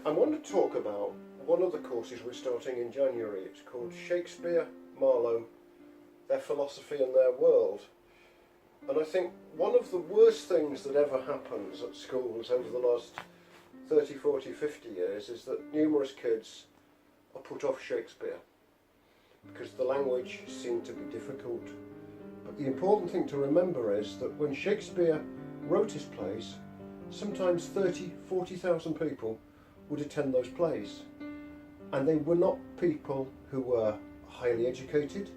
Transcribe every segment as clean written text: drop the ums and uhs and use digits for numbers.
I want to talk about one of the courses we're starting in January. It's called Shakespeare, Marlowe, Their Philosophy and Their World. And I think one of the worst things that ever happens at schools over the last 30, 40, 50 years is that numerous kids are put off Shakespeare because the language seemed to be difficult. But the important thing to remember is that when Shakespeare wrote his plays, sometimes 30, 40,000 people would attend those plays. And they were not people who were highly educated,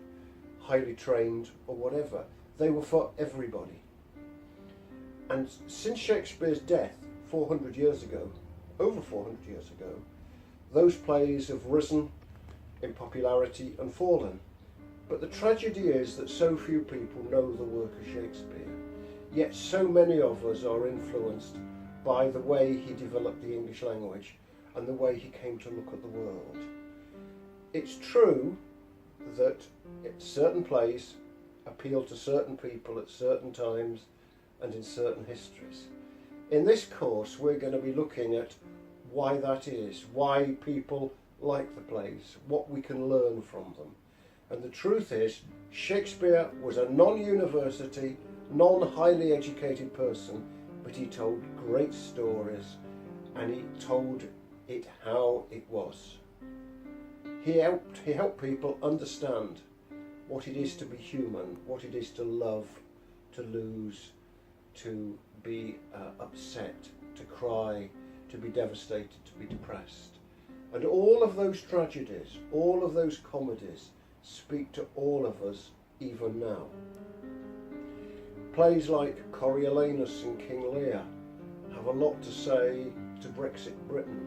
highly trained or whatever. They were for everybody. And since Shakespeare's death 400 years ago, over 400 years ago, those plays have risen in popularity and fallen. But the tragedy is that so few people know the work of Shakespeare, yet so many of us are influenced by the way he developed the English language and the way he came to look at the world. It's true that certain plays appeal to certain people at certain times and in certain histories. In this course we're going to be looking at why that is, why people like the plays, what we can learn from them. And the truth is, Shakespeare was a non-university, non-highly educated person, but he told great stories and he told it how it was. He helped people understand what it is to be human, what it is to love, to lose, to be upset, to cry, to be devastated, to be depressed. And all of those tragedies, all of those comedies speak to all of us even now. Plays like Coriolanus and King Lear have a lot to say to Brexit Britain.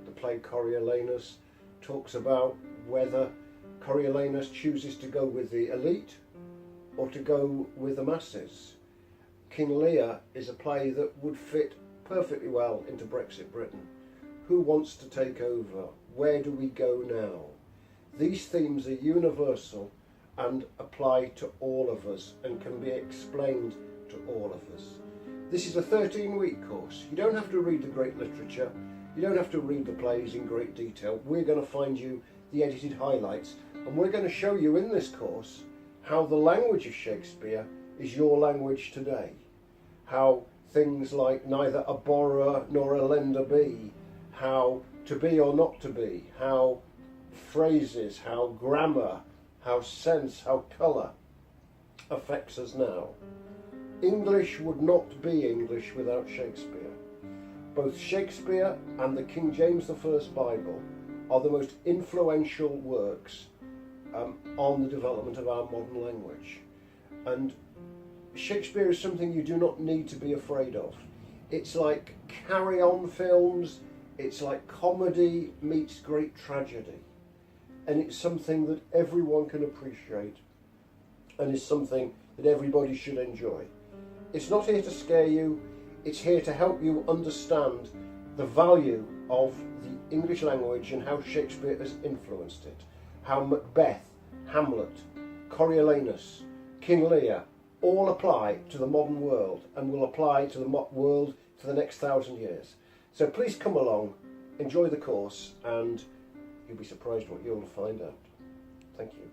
The play Coriolanus talks about whether Coriolanus chooses to go with the elite or to go with the masses. King Lear is a play that would fit perfectly well into Brexit Britain. Who wants to take over? Where do we go now? These themes are universal and apply to all of us and can be explained to all of us. This is a 13-week course. You don't have to read the great literature. You don't have to read the plays in great detail. We're going to find you the edited highlights, and we're going to show you in this course how the language of Shakespeare is your language today. How things like neither a borrower nor a lender be, how to be or not to be, how phrases, how grammar, how sense, how colour affects us now. English would not be English without Shakespeare. Both Shakespeare and the King James I Bible are the most influential works on the development of our modern language. And Shakespeare is something you do not need to be afraid of. It's like carry-on films, it's like comedy meets great tragedy. And it's something that everyone can appreciate and is something that everybody should enjoy. It's not here to scare you, it's here to help you understand the value of the English language and how Shakespeare has influenced it. How Macbeth, Hamlet, Coriolanus, King Lear all apply to the modern world and will apply to the world for the next 1,000 years. So please come along, enjoy the course, and you'll be surprised what you'll find out. Thank you.